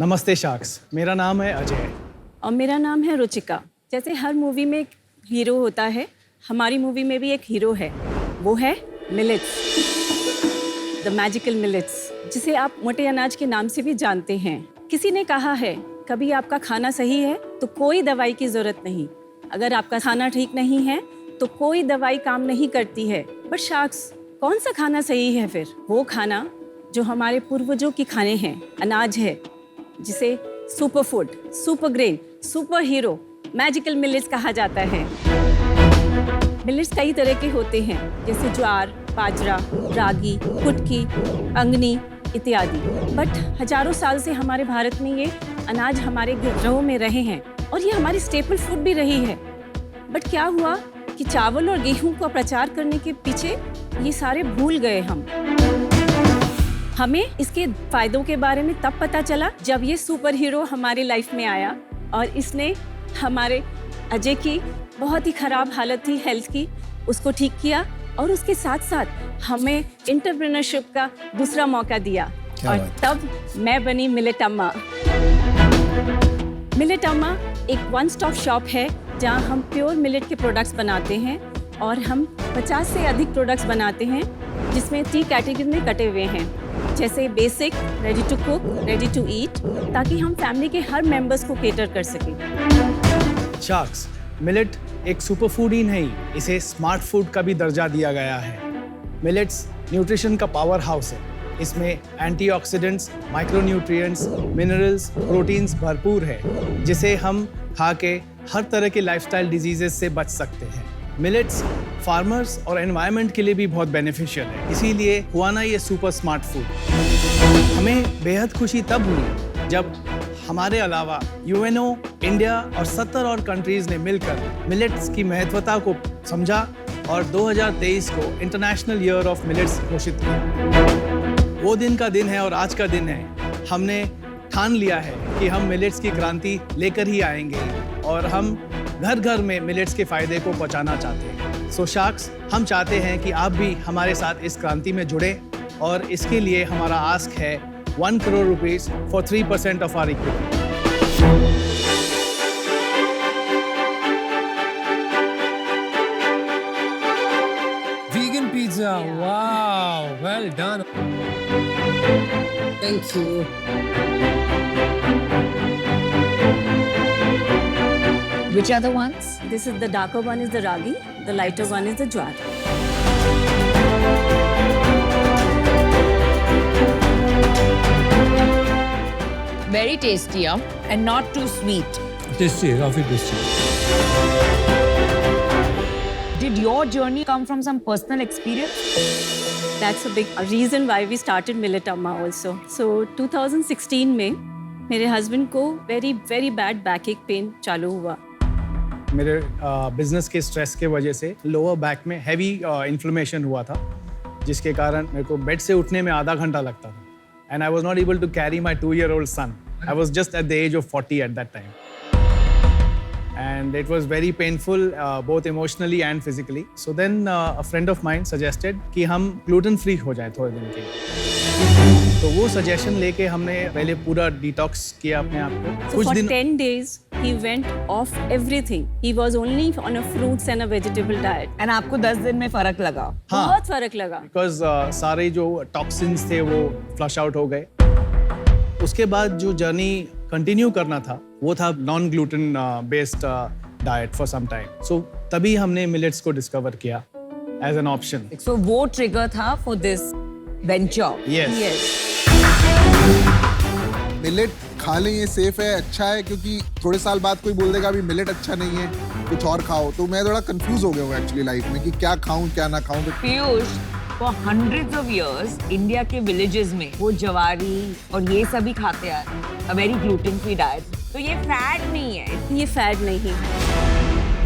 नमस्ते शार्क्स, मेरा नाम है अजय। और मेरा नाम है रुचिका। जैसे हर मूवी में एक हीरो होता है, हमारी मूवी में भी एक हीरो है, वो है मिलेट्स, द मैजिकल मिलेट्स, जिसे आप मोटे अनाज के नाम से भी जानते हैं। किसी ने कहा है, कभी आपका खाना सही है तो कोई दवाई की जरूरत नहीं, अगर आपका खाना ठीक नहीं है तो कोई दवाई काम नहीं करती है। बट शार्क्स, कौन सा खाना सही है फिर? वो खाना जो हमारे पूर्वजों के खाने हैं, अनाज है, जिसे super food, super grain, super hero, magical millets कहा जाता है। मिलेट्स कई तरह के होते हैं, जैसे ज्वार, बाजरा, रागी, कुटकी, अंगनी इत्यादि। बट हजारों साल से हमारे भारत में ये अनाज हमारे घरों में रहे हैं और ये हमारी स्टेपल फूड भी रही है। बट क्या हुआ कि चावल और गेहूं का प्रचार करने के पीछे ये सारे भूल गए हम। हमें इसके फायदों के बारे में तब पता चला जब ये सुपर हीरो हमारी लाइफ में आया और इसने हमारे अजय की बहुत ही खराब हालत थी हेल्थ की, उसको ठीक किया और उसके साथ साथ हमें एंटरप्रेन्योरशिप का दूसरा मौका दिया और तब मैं बनी मिलेट अम्मा। मिलेट अम्मा एक वन स्टॉप शॉप है जहां हम प्योर मिलेट के प्रोडक्ट्स बनाते हैं और हम 50 से अधिक प्रोडक्ट्स बनाते हैं, जिसमें 3 कैटेगरी में कटे हुए हैं, जैसे basic, ready to cook, ready to eat, ताकि हम फैमिली के हर मेंबर्स को केटर कर सकें। शार्क्स, मिलेट एक सुपर फूड ही नहीं, इसे स्मार्ट फूड का भी दर्जा दिया गया है। मिलेट्स न्यूट्रिशन का पावर हाउस है। इसमें एंटीऑक्सीडेंट्स, माइक्रोन्यूट्रिएंट्स, मिनरल्स, प्रोटीन्स भरपूर है, जिसे हम खा के हर तरह के लाइफस्टाइल डिजीजेस से बच सकते हैं। मिलेट्स फार्मर्स और एनवायरनमेंट के लिए भी बहुत बेनिफिशियल है, इसीलिए हुआ ना ये सुपर स्मार्ट फूड। हमें बेहद खुशी तब हुई जब हमारे अलावा यूएनओ, इंडिया और 70 और कंट्रीज ने मिलकर मिलेट्स की महत्वता को समझा और 2023 को इंटरनेशनल ईयर ऑफ मिलेट्स घोषित किया। वो दिन का दिन है और आज का दिन है। हमने ठान लिया है कि हम मिलेट्स की क्रांति लेकर ही आएंगे और हम घर घर में मिलेट्स के फायदे को पहुंचाना चाहते हैं। सो शार्क्स, हम चाहते हैं कि आप भी हमारे साथ इस क्रांति में जुड़े और इसके लिए हमारा आस्क है 1 करोड़ रुपीस फॉर 3% ऑफ our equity. Vegan pizza, wow, well done. Thank you. Which are the ones? This is the darker one is the ragi, the lighter one is the jwar. Very tasty, and not too sweet. Tasty, काफी tasty. Did your journey come from some personal experience? That's a big reason why we started Millet Amma also. So 2016 में मेरे husband को very bad back pain चालू हुआ। मेरे business के stress के वजह से लोअर बैक में हैवी इन्फ्लेमेशन हुआ था, जिसके कारण मेरे को बेड से उठने में आधा घंटा लगता था and I was not able to carry my 2-year-old son. I was just at the age of 40 at that time and it was very painful both emotionally and physically. So then a friend of mine suggested कि हम gluten free हो जाए थोड़े दिन के लिए। तो वो सजेशन लेके हमने पहले पूरा डिटॉक्स किया अपने आप को। So for 10 days he went off everything. He was only on a fruits and a vegetable diet. And आपको 10 दिन में फर्क लगा? हाँ, बहुत फर्क लगा। Because सारे जो टॉक्सिन्स थे वो फ्लश आउट हो गए। उसके बाद जो जर्नी कंटिन्यू करना था वो था non gluten based diet for some time. So तभी हमने मिलेट्स को डिस्कवर किया एज एन ऑप्शन। So वो ट्रिगर था for this venture. यस, मिलेट खा लें, ये सेफ है, अच्छा है, क्योंकि थोड़े साल बाद कोई बोल देगा अभी मिलेट अच्छा नहीं है, कुछ और खाओ। तो मैं थोड़ा कंफ्यूज हो गया हूँ एक्चुअली लाइफ में कि क्या खाऊं क्या ना खाऊं। Piyush, for hundreds of years, India के विलेजेस में वो जवारी और ये सभी खाते आ रहे हैं, a very gluten free diet. तो ये फैट नहीं है। ये फैट नहीं,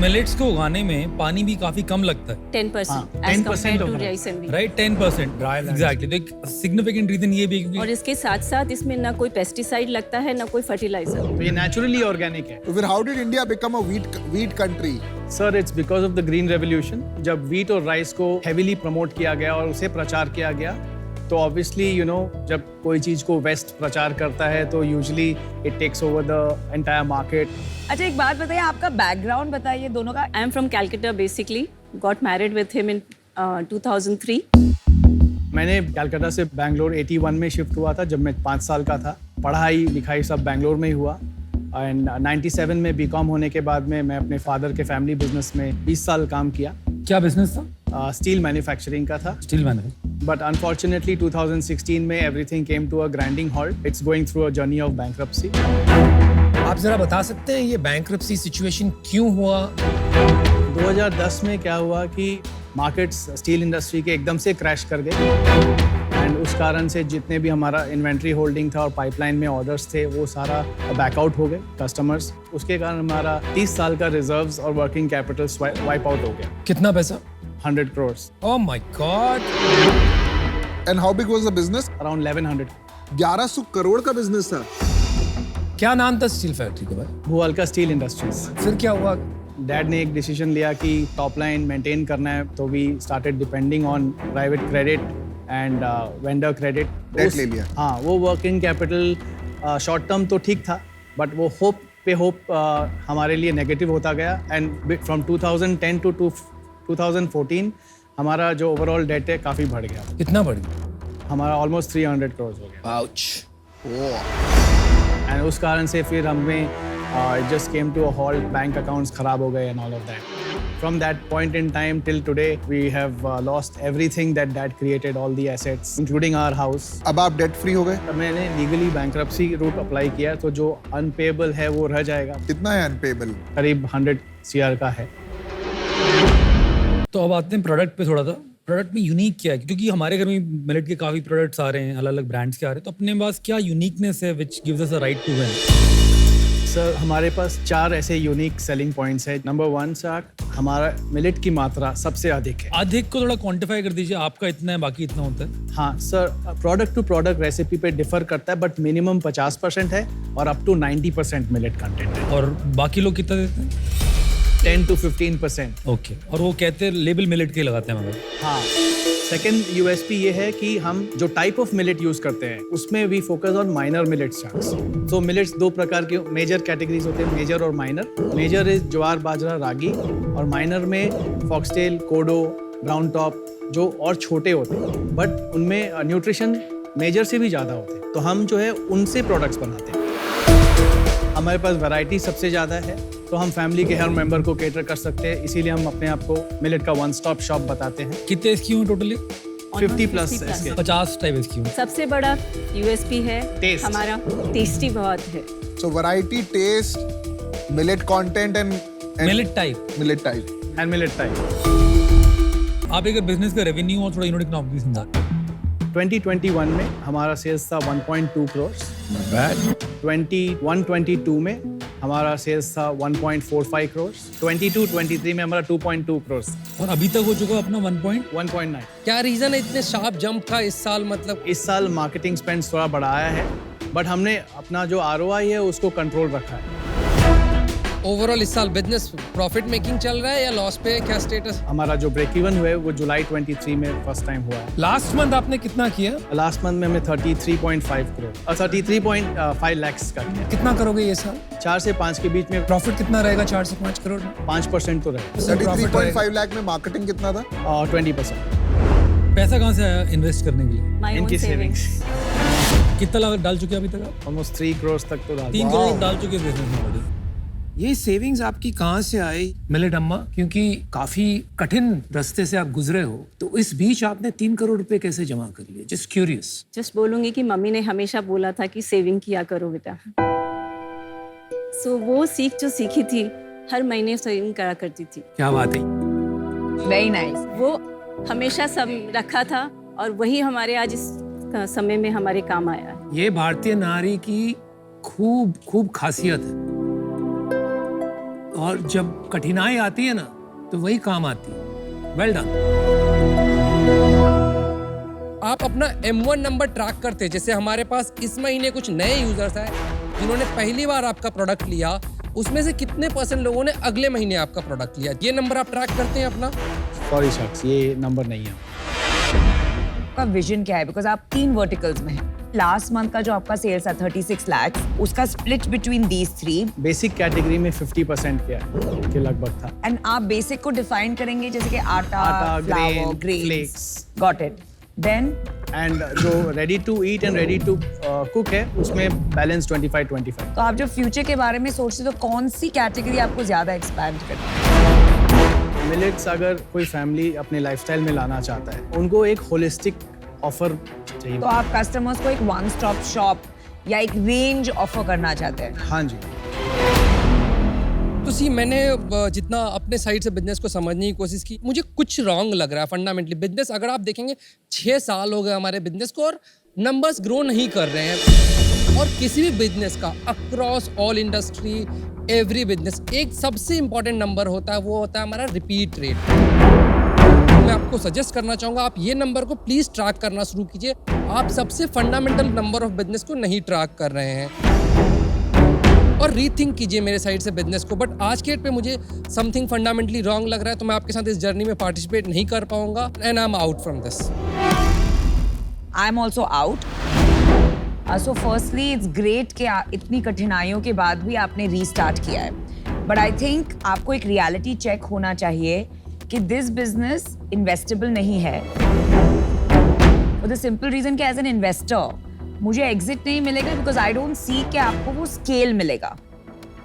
मिलेट्स को उगाने में पानी भी काफी कम लगता है, 10% हाँ, as 10% compared to होगा। rice and wheat. Right? 10%, exactly. तो एक सिग्निफिकेंट रीजन ये भी है और क्योंकि इसके साथ साथ इसमें ना कोई पेस्टिसाइड लगता है ना कोई फर्टिलाइजर। तो ये नेचुरली ऑर्गेनिक है। तो फिर how did India become a wheat country? Sir, it's because of the green revolution. जब व्हीट और राइस को हेवीली प्रमोट किया गया और उसे प्रचार किया गया तो ऑब्वियसली यू नो जब कोई चीज़ को वेस्ट प्रचार करता है तो usually it takes over the entire market. अच्छा एक बात बताइए, आपका बैकग्राउंड बताइए दोनों का. I am from Calcutta basically. Got married with him in 2003. मैंने कलकत्ता से बैंगलोर 81 में शिफ्ट हुआ था जब मैं 5 साल का था. पढ़ाई लिखाई सब बैंगलोर में ही हुआ. एंड 97 में बीकॉम होने के बाद में मैं अपने फादर के फैमिली बिजनेस में 20 साल काम किया. क्या बिजनेस था? स्टील मैन्युफैक्चरिंग का था. Steel manufacturing. But unfortunately 2016 में everything came to a grinding halt. It's going through a journey of bankruptcy. आप जरा बता सकते हैं ये बैंक्रप्सी सिचुएशन क्यों हुआ? 2010 में क्या हुआ कि मार्केट्स स्टील इंडस्ट्री के एकदम से क्रैश कर गए एंड उस कारण से जितने भी हमारा इन्वेंट्री होल्डिंग था और पाइपलाइन में ऑर्डर्स थे वो सारा बैकआउट हो गए कस्टमर्स. उसके कारण हमारा 30 साल का रिजर्व्स और वर्किंग कैपिटल वाइप आउट हो गया. कितना पैसा? 100 crores. Oh my God. And how big was the business? Around 1100. 1100 crore का बिजनेस था. क्या नाम था स्टील फैक्ट्री का भाई? भूअल्का स्टील इंडस्ट्रीज. फिर क्या हुआ? डैड ने एक डिसीजन लिया कि टॉप लाइन मेंटेन करना है तो we started depending on private credit and vendor credit. Debt ले लिया. हाँ, वो वर्किंग कैपिटल शॉर्ट टर्म तो ठीक था बट वो होप हमारे लिए नेगेटिव होता गया एंड फ्रॉम 2010 टू 2014 हमारा जो ओवरऑल डेट है काफ़ी बढ़ गया. कितना बढ़ गया? हमारा ऑलमोस्ट 300 crores हो गया. आउच. एंड उस कारण से फिर हमें it just came to a halt. Bank accounts खराब हो गए and all of that. From that point in time till today, we have lost everything that Dad created, all the assets, including our house. अब आप debt free हो गए? तब मैंने legally bankruptcy root apply किया तो जो अनपेएबल है वो रह जाएगा. कितना है अनपेएबल? करीब 100 CR का है. तो अब आते हैं प्रोडक्ट पे थोड़ा सा. प्रोडक्ट में यूनिक क्या है? क्योंकि हमारे घर में मिलेट के काफ़ी प्रोडक्ट्स आ रहे हैं, अलग अलग ब्रांड्स के आ रहे हैं, तो अपने पास क्या यूनिकनेस है which gives us a right to win? Sir हमारे पास 4 ऐसे यूनिक सेलिंग पॉइंट्स है. नंबर 1 सर, हमारा मिलेट की मात्रा सबसे अधिक है. अधिक को थोड़ा क्वांटिफाई कर दीजिए. आपका इतना है, बाकी इतना होता है? हाँ sir, product to product recipe पे डिफर करता है बट मिनिमम 50% है और अप टू 90% मिलेट कंटेंट है. और बाकी लोग कितना देते हैं? 10 to 15%. ओके. और वो कहते हैं लेबल मिलेट के लगाते हैं मगर. हाँ. सेकेंड USP ये है कि हम जो टाइप ऑफ मिलेट यूज करते हैं उसमें we focus on minor millet charts. तो मिलेट्स 2 प्रकार के मेजर कैटेगरीज होते हैं, मेजर और माइनर. मेजर इज ज्वार बाजरा रागी और माइनर में फॉक्सटेल, कोडो, ब्राउन टॉप जो और छोटे होते हैं बट उनमें न्यूट्रिशन मेजर से भी ज़्यादा होते हैं. तो हम जो है उनसे प्रोडक्ट्स बनाते हैं. हमारे पास वैरायटी सबसे ज़्यादा है तो हम फैमिली के हर मेंबर को केटर कर सकते हैं. इसीलिए हम अपने आप को मिलेट का वन स्टॉप शॉप बताते हैं. कितने SKU हैं टोटली? 50+ SKU. 50 type SKU. सबसे बड़ा USP है Taste. हमारा टेस्टी बहुत है. So variety, taste, millet content and millet type. millet type. And millet type. आप एक बिजनेस का रेवेन्यू और थोड़ा यूनिट इकोनॉमिक समझा. 2021 में हमारा सेल्स था 1.2 crores. 21-22 में हमारा सेल्स था 1.45 crores. 22-23 में हमारा 2.2 crores. और अभी तक हो चुका अपना 1.9. क्या रीजन है इतने शार्प जंप का इस साल? मतलब इस साल मार्केटिंग स्पेंड थोड़ा बढ़ाया है बट हमने अपना जो ROI है उसको कंट्रोल रखा है. ओवरऑल इस साल बिजनेस प्रॉफिट मेकिंग चल रहा है या लॉस पे है? क्या स्टेटस? हमारा जो ब्रेक इवन हुआ है वो जुलाई 23 में फर्स्ट टाइम हुआ है. लास्ट मंथ आपने कितना किया? लास्ट मंथ में हमें 33.5 crore और 33.5 lakhs का किया. कितना करोगे ये साल? 4 से 5 के बीच में प्रॉफिट कितना रहेगा 4 से 5 करोड़ में? 5% तो रहे. 33.5 लाख में मार्केटिंग कितना था? और 20%. पैसा कहाँ से आया इन्वेस्ट करने के लिए? My own इनकी savings. कितना लागत डाल चुके हैं अभी तक आप? ऑलमोस्ट 3 crores तक तो डाल. 3 करोड़ डाल चुके हैं बिजनेस में ऑलरेडी. ये सेविंग्स आपकी कहाँ से आई मिलेट अम्मा? क्योंकि काफी कठिन रास्ते से आप गुजरे हो, तो इस बीच आपने 3 करोड़ रुपए कैसे जमा कर लिए? Just curious. जस्ट बोलूंगी कि मम्मी ने हमेशा बोला था कि सेविंग किया करो बेटा. सो वो सीख जो सीखी थी, हर महीने सेविंग करा करती थी. क्या बात है. Very nice. वो हमेशा सब रखा था और वही हमारे आज इस समय में हमारे काम आया. ये भारतीय नारी की खूब खूब खासियत है और जब कठिनाई आती है ना तो वही काम आती है. Well done. आप अपना M1 नंबर ट्रैक करते हैं. जैसे हमारे पास इस महीने कुछ नए यूजर्स आए जिन्होंने पहली बार आपका प्रोडक्ट लिया, उसमें से कितने % लोगों ने अगले महीने आपका प्रोडक्ट लिया? ये नंबर आप ट्रैक करते हैं अपना? सॉरी शख्स, ये नंबर नहीं है. आपका विजन क्या है? बिकॉज आप 3 वर्टिकल्स में हैं. लास्ट मंथ का जो आपका सेल्स था 36 लाख, उसका split between these 3. Basic category में 50% के लगभग था. एंड आप बेसिक को डिफाइन करेंगे जैसे कि आटा, flour, grain, grains. flakes. Got it. Then and जो ready to eat and ready to cook है उसमें बैलेंस 25-25. तो आप जो फ्यूचर के बारे में सोचते हो तो कौन सी कैटेगरी आपको ज्यादा एक्सपैंड करनी है? मिलेट्स अगर कोई फैमिली अपने लाइफस्टाइल में लाना चाहता है, उनको एक होलिस्टिक ऑफर चाहिए. तो आप कस्टमर्स को एक वन स्टॉप शॉप या एक रेंज ऑफर करना चाहते हैं. हाँ जी. तो सी मैंने जितना अपने साइड से बिजनेस को समझने की कोशिश की, मुझे कुछ रॉन्ग लग रहा है फंडामेंटली. बिजनेस अगर आप देखेंगे 6 साल हो गए हमारे बिजनेस को और नंबर्स ग्रो नहीं कर रहे हैं. और किसी भी बिजनेस का across all industry every business एक सबसे इंपॉर्टेंट नंबर होता है, वो होता है हमारा रिपीट रेट. मैं आपको सजेस्ट करना चाहूँगा आप ये नंबर को प्लीज़ ट्रैक करना शुरू कीजिए. आप सबसे फंडामेंटल नंबर ऑफ बिजनेस को नहीं ट्रैक कर रहे हैं और रीथिंक कीजिए मेरे साइड से बिजनेस को. बट आज के डेट पे मुझे समथिंग फंडामेंटली रॉन्ग लग रहा है, तो मैं आपके साथ इस जर्नी में पार्टिसिपेट नहीं कर पाऊंगा. And I am out from this. I am also out. So firstly it's great कि इतनी कठिनाइयों के बाद भी आपने रीस्टार्ट किया है. बट आई थिंक आपको एक रियलिटी चेक होना चाहिए कि दिस बिजनेस इन्वेस्टेबल नहीं है. फॉर द सिंपल रीजन कि एज एन इन्वेस्टर मुझे एग्जिट नहीं मिलेगा बिकॉज आई डोंट सी कि आपको वो स्केल मिलेगा.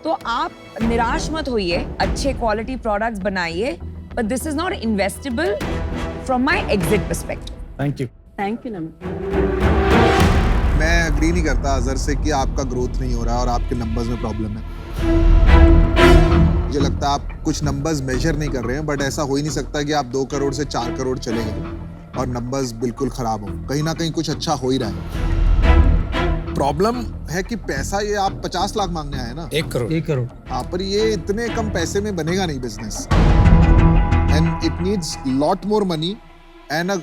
तो आप निराश मत होइए, अच्छे क्वालिटी प्रोडक्ट्स बनाइए, but this is not investable from my exit perspective. Thank you. Thank you Namit. मैं अग्री नहीं करता अजहर से कि आपका ग्रोथ नहीं हो रहा है और आपके नंबर्स में प्रॉब्लम है. मुझे लगता है आप कुछ नंबर्स मेजर नहीं कर रहे हैं, बट ऐसा हो ही नहीं सकता कि आप 2 करोड़ से 4 करोड़ चले गए और नंबर्स बिल्कुल खराब हो. कहीं ना कहीं कुछ अच्छा हो ही रहा है. प्रॉब्लम है कि पैसा ये आप 50 लाख मांगने आए ना. 1 करोड़. 1 करोड़. हाँ, पर ये इतने कम पैसे में बनेगा नहीं business. And it needs lot more money and a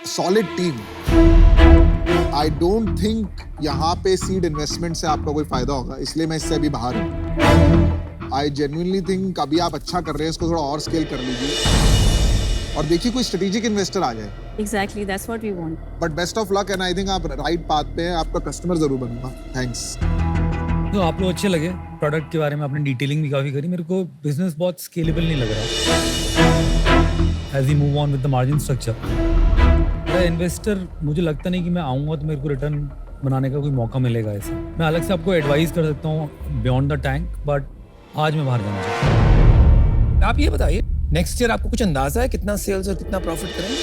solid team. I don't think यहाँ पे सीड इन्वेस्टमेंट से आपका कोई फायदा होगा, इसलिए मैं इससे अभी बाहर हूँ. आई जेन्युइनली थिंक अभी आप अच्छा कर रहे हैं, इसको थोड़ा और स्केल कर लीजिए और देखिए कोई स्ट्रेटेजिक इन्वेस्टर आ जाए. Exactly, that's what we want. But best of luck and I think आप राइट पाथ पे हैं. आपका कस्टमर जरूर बनूंगा. थैंक्स. तो आप लोग अच्छे लगे. प्रोडक्ट के बारे में आपने डिटेलिंग भी काफ़ी करी. मेरे को बिजनेस बहुत स्केलेबल नहीं लग रहा as we move on with the margin structure. Investor मुझे लगता नहीं कि मैं आऊँगा तो मेरे को रिटर्न बनाने का कोई मौका मिलेगा. ऐसे मैं अलग से आपको एडवाइस कर सकता हूँ बियॉन्ड द टैंक, बट आज मैं बाहर जाना चाहता हूँ. आप ये बताइए नेक्स्ट ईयर आपको कुछ अंदाजा है कितना सेल्स और कितना प्रॉफिट करेंगे?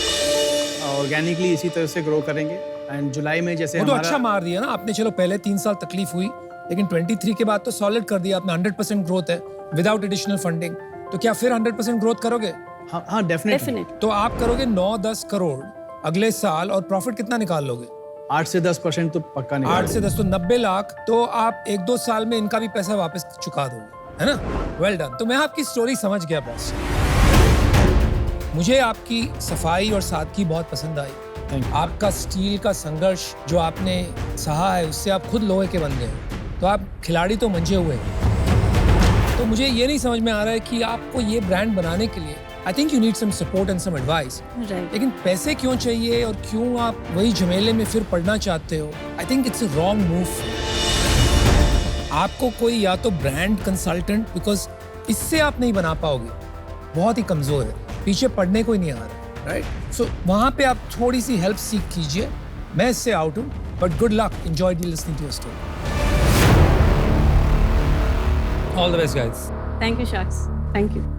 ऑर्गेनिकली इसी तरह से ग्रो करेंगे. एंड जुलाई में जैसे वो तो अच्छा मार दिया ना आपने. चलो पहले 3 साल तकलीफ हुई, लेकिन 23 के बाद तो सॉलिड कर दिया आपने. 100% ग्रोथ है विदाउट एडिशनल फंडिंग. तो क्या फिर 100% ग्रोथ करोगे? हाँ डेफिनेटली. Definitely. तो आप करोगे 9-10 करोड़ अगले साल और प्रॉफिट कितना निकाल लोगे? 8 से 10% तो पक्का नहीं. 8 से 10 तो 90 लाख. तो आप 1-2 साल में इनका भी पैसा वापस चुका दोगे, है ना? Well done. तो मैं आपकी स्टोरी समझ गया बॉस. मुझे आपकी सफाई और सादगी बहुत पसंद आई. आपका स्टील का संघर्ष जो आपने सहा है उससे आप खुद लोहे के बन गए. तो आप खिलाड़ी तो मंझे हुए हैं. तो मुझे ये नहीं समझ में आ रहा है कि आपको ये ब्रांड बनाने के लिए I think you need some support and some advice. Right. लेकिन पैसे क्यों चाहिए और क्यों आप वही झमेले में फिर पड़ना चाहते हो? I think it's a wrong move. आपको कोई या तो ब्रांड कंसल्टेंट, बिकॉज इससे आप नहीं बना पाओगे, बहुत ही कमजोर है, पीछे पढ़ने को ही नहीं आ रहा. राइट. सो वहां पे आप थोड़ी सी हेल्प सीख कीजिए. मैं इससे आउट हूँ, but good luck. Enjoy listening to your story. All the best guys. Thank you, Shaks. Thank you.